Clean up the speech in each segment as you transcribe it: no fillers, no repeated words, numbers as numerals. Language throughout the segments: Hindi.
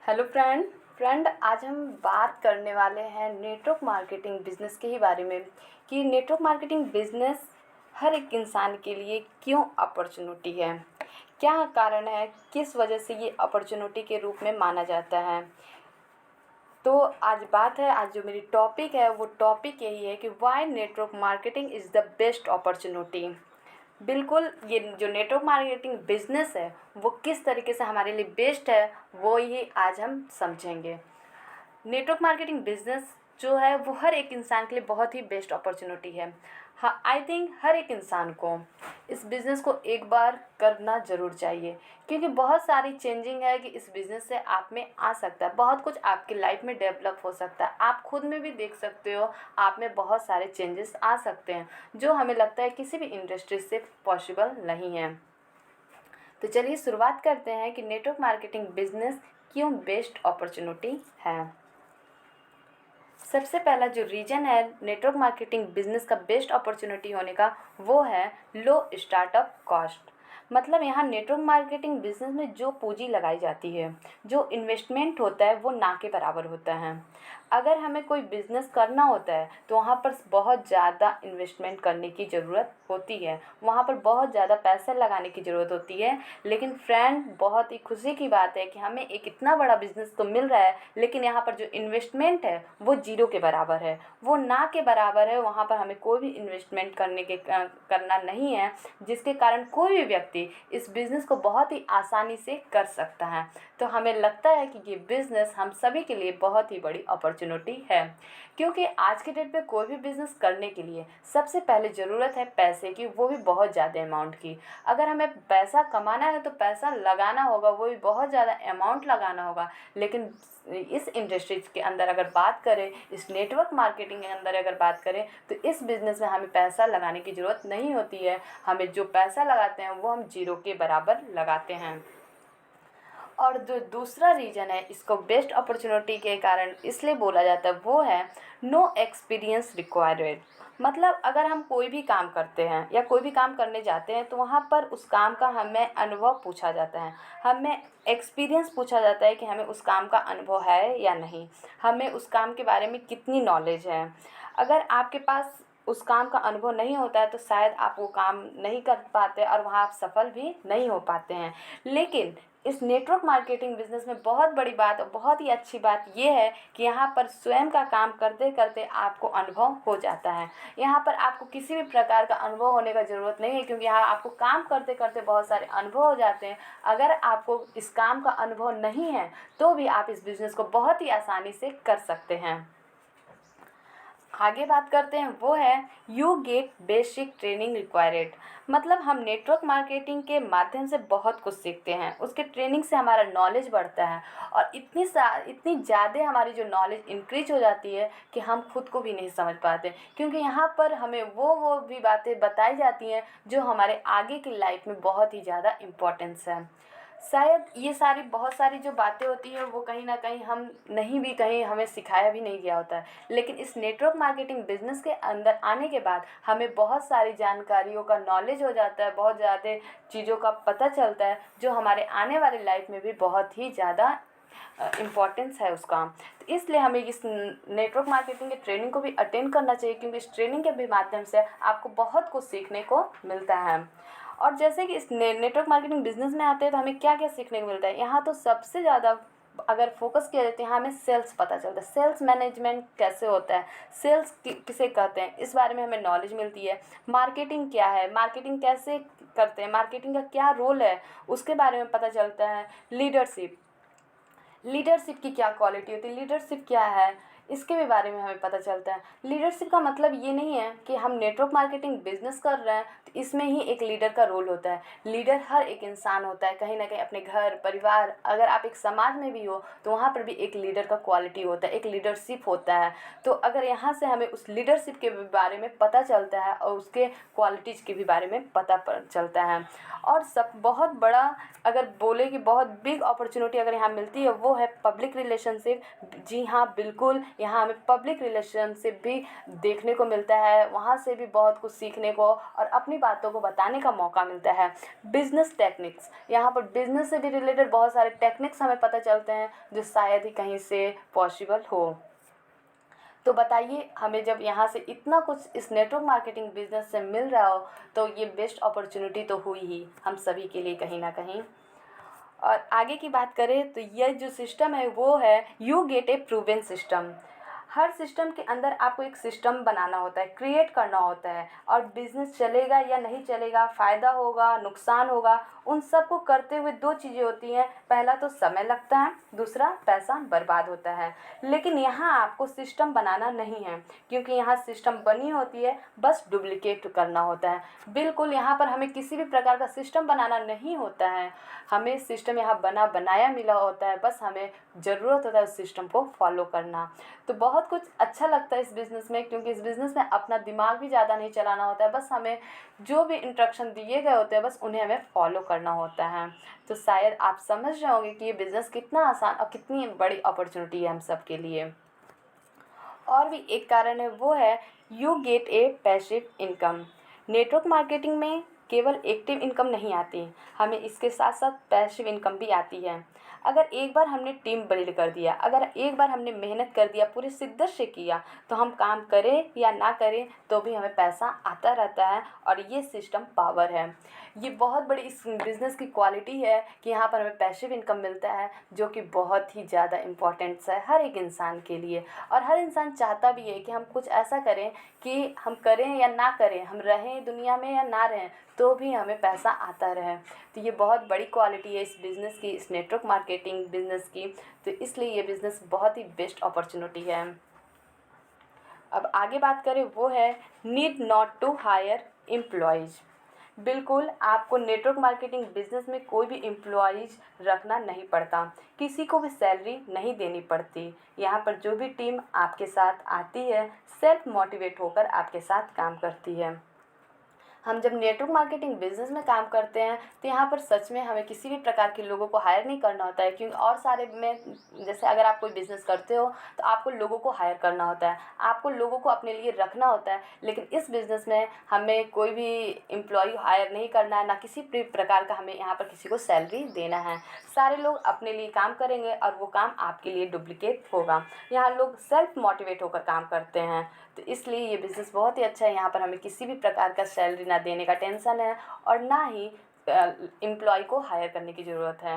हेलो फ्रेंड आज हम बात करने वाले हैं नेटवर्क मार्केटिंग बिज़नेस के ही बारे में कि नेटवर्क मार्केटिंग बिज़नेस हर एक इंसान के लिए क्यों अपॉर्चुनिटी है, क्या कारण है, किस वजह से ये अपॉर्चुनिटी के रूप में माना जाता है। तो आज जो मेरी टॉपिक है वो टॉपिक यही है कि why network marketing is the best opportunity. बिल्कुल, ये जो नेटवर्क मार्केटिंग बिज़नेस है वो किस तरीके से हमारे लिए बेस्ट है वो ही आज हम समझेंगे। नेटवर्क मार्केटिंग बिज़नेस जो है वो हर एक इंसान के लिए बहुत ही बेस्ट अपॉर्चुनिटी है। हाँ, आई थिंक हर एक इंसान को इस बिज़नेस को एक बार करना ज़रूर चाहिए, क्योंकि बहुत सारी चेंजिंग है कि इस बिज़नेस से आप में आ सकता है, बहुत कुछ आपकी लाइफ में डेवलप हो सकता है। आप खुद में भी देख सकते हो, आप में बहुत सारे चेंजेस आ सकते हैं जो हमें लगता है किसी भी इंडस्ट्री से पॉसिबल नहीं है। तो चलिए शुरुआत करते हैं कि नेटवर्क मार्केटिंग बिज़नेस क्यों बेस्ट अपॉर्चुनिटी है। सबसे पहला जो रीज़न है नेटवर्क मार्केटिंग बिज़नेस का बेस्ट अपॉर्चुनिटी होने का वो है लो स्टार्टअप कॉस्ट। मतलब यहाँ नेटवर्क मार्केटिंग बिज़नेस में जो पूंजी लगाई जाती है, जो इन्वेस्टमेंट होता है वो ना के बराबर होता है। अगर हमें कोई बिज़नेस करना होता है तो वहाँ पर बहुत ज़्यादा इन्वेस्टमेंट करने की ज़रूरत होती है, वहाँ पर बहुत ज़्यादा पैसे लगाने की ज़रूरत होती है। लेकिन फ्रेंड, बहुत ही खुशी की बात है कि हमें एक इतना बड़ा बिज़नेस तो मिल रहा है, लेकिन यहाँ पर जो इन्वेस्टमेंट है वो ज़ीरो के बराबर है, वो ना के बराबर है। वहाँ पर हमें कोई भी इन्वेस्टमेंट करना नहीं है, जिसके कारण कोई भी व्यक्ति इस बिज़नेस को बहुत ही आसानी से कर सकता है। तो हमें लगता है कि ये बिज़नेस हम सभी के लिए बहुत ही बड़ी अपॉर्चुनिटी है, क्योंकि आज के डेट पे कोई भी बिज़नेस करने के लिए सबसे पहले ज़रूरत है पैसे की, वो भी बहुत ज़्यादा अमाउंट की। अगर हमें पैसा कमाना है तो पैसा लगाना होगा, वो भी बहुत ज़्यादा अमाउंट लगाना होगा। लेकिन इस इंडस्ट्री के अंदर अगर बात करें, इस नेटवर्क मार्केटिंग के अंदर अगर बात करें, तो इस बिज़नेस में हमें पैसा लगाने की ज़रूरत नहीं होती है। हमें जो पैसा लगाते हैं वो हम ज़ीरो के बराबर लगाते हैं। और जो दूसरा रीज़न है इसको बेस्ट अपॉर्चुनिटी के कारण इसलिए बोला जाता है वो है नो एक्सपीरियंस रिक्वायर्ड। मतलब अगर हम कोई भी काम करते हैं या कोई भी काम करने जाते हैं तो वहाँ पर उस काम का हमें अनुभव पूछा जाता है, हमें एक्सपीरियंस पूछा जाता है कि हमें उस काम का अनुभव है या नहीं, हमें उस काम के बारे में कितनी नॉलेज है। अगर आपके पास उस काम का अनुभव नहीं होता है तो शायद आप वो काम नहीं कर पाते और वहाँ आप सफल भी नहीं हो पाते हैं। लेकिन इस नेटवर्क मार्केटिंग बिज़नेस में बहुत बड़ी बात और बहुत ही अच्छी बात ये है कि यहाँ पर स्वयं का काम करते करते आपको अनुभव हो जाता है। यहाँ पर आपको किसी भी प्रकार का अनुभव होने का ज़रूरत नहीं है, क्योंकि यहाँ आपको काम करते करते बहुत सारे अनुभव हो जाते हैं। अगर आपको इस काम का अनुभव नहीं है तो भी आप इस बिज़नेस को बहुत ही आसानी से कर सकते हैं। आगे बात करते हैं वो है you get basic training required. मतलब हम नेटवर्क मार्केटिंग के माध्यम से बहुत कुछ सीखते हैं, उसके ट्रेनिंग से हमारा नॉलेज बढ़ता है और इतनी ज़्यादा हमारी जो नॉलेज इंक्रीज हो जाती है कि हम खुद को भी नहीं समझ पाते, क्योंकि यहाँ पर हमें वो भी बातें बताई जाती हैं जो हमारे आगे की लाइफ में बहुत ही ज़्यादा इम्पोर्टेंस है। शायद ये सारी बहुत सारी जो बातें होती हैं वो कहीं ना कहीं हम नहीं भी कहीं हमें सिखाया भी नहीं गया होता है, लेकिन इस नेटवर्क मार्केटिंग बिजनेस के अंदर आने के बाद हमें बहुत सारी जानकारियों का नॉलेज हो जाता है, बहुत ज़्यादा चीज़ों का पता चलता है जो हमारे आने वाली लाइफ में भी बहुत ही ज़्यादा इम्पॉर्टेंस है उसका। तो इसलिए हमें इस नेटवर्क मार्केटिंग के ट्रेनिंग को भी अटेंड करना चाहिए, क्योंकि इस ट्रेनिंग के भी माध्यम से आपको बहुत कुछ सीखने को मिलता है। और जैसे कि इस नेटवर्क मार्केटिंग बिजनेस में आते हैं तो हमें क्या क्या सीखने को मिलता है, यहाँ तो सबसे ज़्यादा अगर फोकस किया जाता है यहाँ हमें सेल्स पता चलता है, सेल्स मैनेजमेंट कैसे होता है, सेल्स किसे कहते हैं, इस बारे में हमें नॉलेज मिलती है। मार्केटिंग क्या है, मार्केटिंग कैसे करते हैं, मार्केटिंग का क्या रोल है, उसके बारे में पता चलता है। लीडरशिप, लीडरशिप की क्या क्वालिटी होती है, लीडरशिप क्या है, इसके भी बारे में हमें पता चलता है। लीडरशिप का मतलब ये नहीं है कि हम नेटवर्क मार्केटिंग बिजनेस कर रहे हैं तो इसमें ही एक लीडर का रोल होता है। लीडर हर एक इंसान होता है, कहीं ना कहीं अपने घर परिवार, अगर आप एक समाज में भी हो तो वहाँ पर भी एक लीडर का क्वालिटी होता है, एक लीडरशिप होता है। तो अगर यहाँ से हमें उस लीडरशिप के बारे में पता चलता है और उसके क्वालिटीज़ के भी बारे में पता चलता है। और सब बहुत बड़ा अगर बोले कि बहुत बिग अपॉर्चुनिटी अगर यहाँ मिलती है वो है पब्लिक रिलेशनशिप। जी हाँ, बिल्कुल, यहाँ हमें पब्लिक रिलेशनशिप भी देखने को मिलता है, वहाँ से भी बहुत कुछ सीखने को और अपनी बातों को बताने का मौका मिलता है। बिजनेस टेक्निक्स, यहाँ पर बिजनेस से भी रिलेटेड बहुत सारे टेक्निक्स हमें पता चलते हैं जो शायद ही कहीं से पॉसिबल हो। तो बताइए, हमें जब यहाँ से इतना कुछ इस नेटवर्क मार्केटिंग बिजनेस से मिल रहा हो तो ये बेस्ट अपॉर्चुनिटी तो हुई ही हम सभी के लिए कहीं ना कहीं। और आगे की बात करें तो यह जो सिस्टम है वो है you get A proven system. Her system के अंदर आपको एक सिस्टम बनाना होता है, क्रिएट करना होता है, और बिजनेस चलेगा या नहीं चलेगा, फ़ायदा होगा नुकसान होगा, उन सब को करते हुए दो चीज़ें होती हैं। पहला तो समय लगता है, दूसरा पैसा बर्बाद होता है। लेकिन यहाँ आपको सिस्टम बनाना नहीं है, क्योंकि यहाँ सिस्टम बनी होती है, बस डुप्लिकेट करना होता है। बिल्कुल यहाँ पर हमें किसी भी प्रकार का सिस्टम बनाना नहीं होता है, हमें सिस्टम यहाँ बना बनाया मिला होता है, बस हमें ज़रूरत होता है उस सिस्टम को फॉलो करना। तो बहुत कुछ अच्छा लगता है इस बिज़नेस में, क्योंकि इस बिज़नेस में अपना दिमाग भी ज़्यादा नहीं चलाना होता है, बस हमें जो भी इंस्ट्रक्शन दिए गए होते हैं बस उन्हें हमें फॉलो करना होता है। तो शायद आप समझ रहे होंगे कि ये बिज़नेस कितना आसान और कितनी बड़ी अपॉर्चुनिटी है हम सब के लिए। और भी एक कारण है, वो है you get A passive income. Network marketing में केवल एक्टिव इनकम नहीं आती, हमें इसके साथ साथ पैसिव इनकम भी आती है। अगर एक बार हमने टीम बिल्ड कर दिया, अगर एक बार हमने मेहनत कर दिया, पूरी शिद्दत से किया, तो हम काम करें या ना करें तो भी हमें पैसा आता रहता है। और ये सिस्टम पावर है, ये बहुत बड़ी इस बिज़नेस की क्वालिटी है कि यहाँ पर हमें पैसिव इनकम मिलता है, जो कि बहुत ही ज़्यादा इम्पोर्टेंट्स है हर एक इंसान के लिए। और हर इंसान चाहता भी है कि हम कुछ ऐसा करें कि हम करें या ना करें, हम रहें दुनिया में या ना रहें, तो भी हमें पैसा आता रहे। तो ये बहुत बड़ी क्वालिटी है इस बिज़नेस की, इस नेटवर्क मार्केटिंग बिज़नेस की। तो इसलिए ये बिज़नेस बहुत ही बेस्ट अपॉर्चुनिटी है। अब आगे बात करें, वो है need not to hire employees. बिल्कुल आपको नेटवर्क मार्केटिंग बिजनेस में कोई भी एम्प्लॉयज़ रखना नहीं पड़ता, किसी को भी सैलरी नहीं देनी पड़ती। यहाँ पर जो भी टीम आपके साथ आती है सेल्फ मोटिवेट होकर आपके साथ काम करती है। हम जब नेटवर्क मार्केटिंग बिजनेस में काम करते हैं तो यहाँ पर सच में हमें किसी भी प्रकार के लोगों को हायर नहीं करना होता है, क्योंकि और सारे में जैसे अगर आप कोई बिज़नेस करते हो तो आपको लोगों को हायर करना होता है, आपको लोगों को अपने लिए रखना होता है। लेकिन इस बिज़नेस में हमें कोई भी एम्प्लॉय हायर नहीं करना है, ना किसी भी प्रकार का हमें यहाँ पर किसी को सैलरी देना है। सारे लोग अपने लिए काम करेंगे और वो काम आपके लिए डुप्लीकेट होगा। यहाँ लोग सेल्फ मोटिवेट होकर काम करते हैं, तो इसलिए ये बिज़नेस बहुत ही अच्छा है। यहाँ पर हमें किसी भी प्रकार का सैलरी ना देने का टेंशन है और ना ही एम्प्लॉय को हायर करने की ज़रूरत है।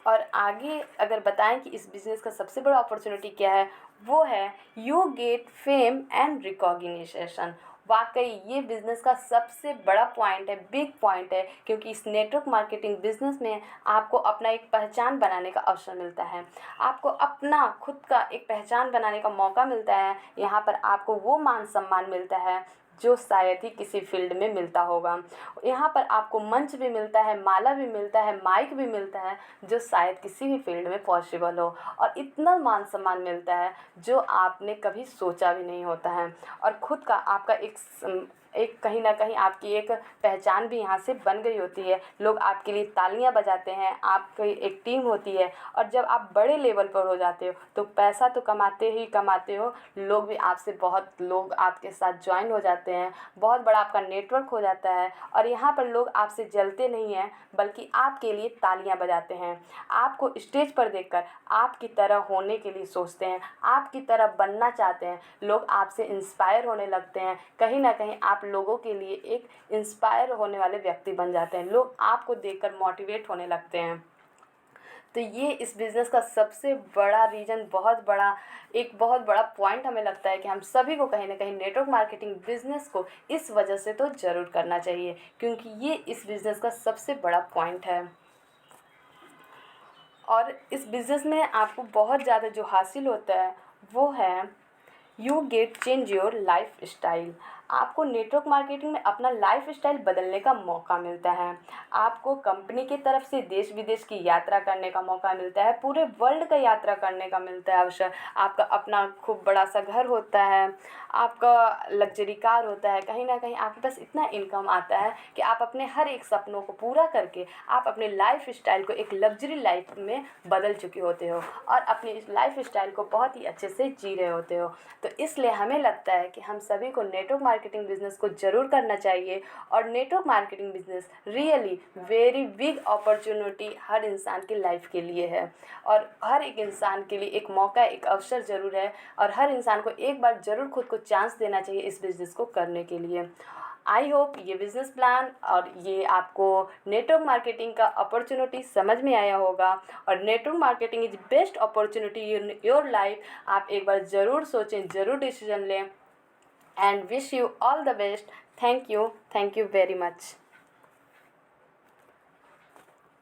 और आगे अगर बताएं कि इस बिज़नेस का सबसे बड़ा अपॉर्चुनिटी क्या है, वो है you get fame and recognition. वाकई ये बिज़नेस का सबसे बड़ा पॉइंट है, बिग पॉइंट है, क्योंकि इस नेटवर्क मार्केटिंग बिज़नेस में आपको अपना एक पहचान बनाने का अवसर मिलता है, आपको अपना खुद का एक पहचान बनाने का मौका मिलता है। यहाँ पर आपको वो मान सम्मान मिलता है जो शायद ही किसी फील्ड में मिलता होगा। यहाँ पर आपको मंच भी मिलता है, माला भी मिलता है, माइक भी मिलता है, जो शायद किसी भी फील्ड में पॉसिबल हो। और इतना मान सम्मान मिलता है जो आपने कभी सोचा भी नहीं होता है। और ख़ुद का आपका एक कहीं ना कहीं आपकी एक पहचान भी यहाँ से बन गई होती है। लोग आपके लिए तालियां बजाते हैं, आपकी एक टीम होती है। और जब आप बड़े लेवल पर हो जाते हो तो पैसा तो कमाते ही कमाते हो, लोग भी आपसे बहुत लोग आपके साथ ज्वाइन हो जाते हैं, बहुत बड़ा आपका नेटवर्क हो जाता है। और यहाँ पर लोग आपसे जलते नहीं हैं, बल्कि आपके लिए तालियां बजाते हैं, आपको स्टेज पर देखकर आपकी तरह होने के लिए सोचते हैं, आपकी तरह बनना चाहते हैं। लोग आपसे इंस्पायर होने लगते हैं, कहीं ना कहीं आप लोगों के लिए एक इंस्पायर होने वाले व्यक्ति बन जाते हैं, लोग आपको देखकर मोटिवेट होने लगते हैं। तो ये इस बिज़नेस का सबसे बड़ा रीज़न, बहुत बड़ा पॉइंट हमें लगता है कि हम सभी को कहीं ना कहीं नेटवर्क मार्केटिंग बिज़नेस को इस वजह से तो ज़रूर करना चाहिए, क्योंकि ये इस बिज़नेस का सबसे बड़ा पॉइंट है। और इस बिज़नेस में आपको बहुत ज़्यादा जो हासिल होता है वो है you get change your life style. आपको नेटवर्क मार्केटिंग में अपना लाइफ़स्टाइल बदलने का मौका मिलता है। आपको कंपनी की तरफ से देश-विदेश की यात्रा करने का मौका मिलता है, पूरे वर्ल्ड का यात्रा करने का मिलता है अवसर। आपका अपना खूब बड़ा-सा घर होता है, आपका लग्ज़री कार होता है, कहीं न कहीं आपके पास इतना इनकम आता है कि आप अपने हर एक सपनों को पूरा करके आप अपने लाइफ़स्टाइल को एक लग्ज़री लाइफ़ में बदल चुके होते हो और अपने इस लाइफ़स्टाइल को बहुत ही अच्छे से जी रहे होते हो। तो इसलिए हमें लगता है कि हम सभी को नेटवर्क मार्केटिंग बिज़नेस को ज़रूर करना चाहिए और network marketing business really very big opportunity हर इंसान की लाइफ के लिए है और हर एक इंसान के लिए एक मौका, एक अवसर ज़रूर है और हर इंसान को एक बार ज़रूर खुद को चांस देना चाहिए इस बिज़नेस को करने के लिए। आई होप ये बिज़नेस प्लान और ये आपको नेटवर्क मार्केटिंग का अपॉर्चुनिटी समझ में आया होगा और network marketing is best opportunity in your life. आप एक बार ज़रूर सोचें, ज़रूर डिसीजन लें and wish you all the best. Thank you very much.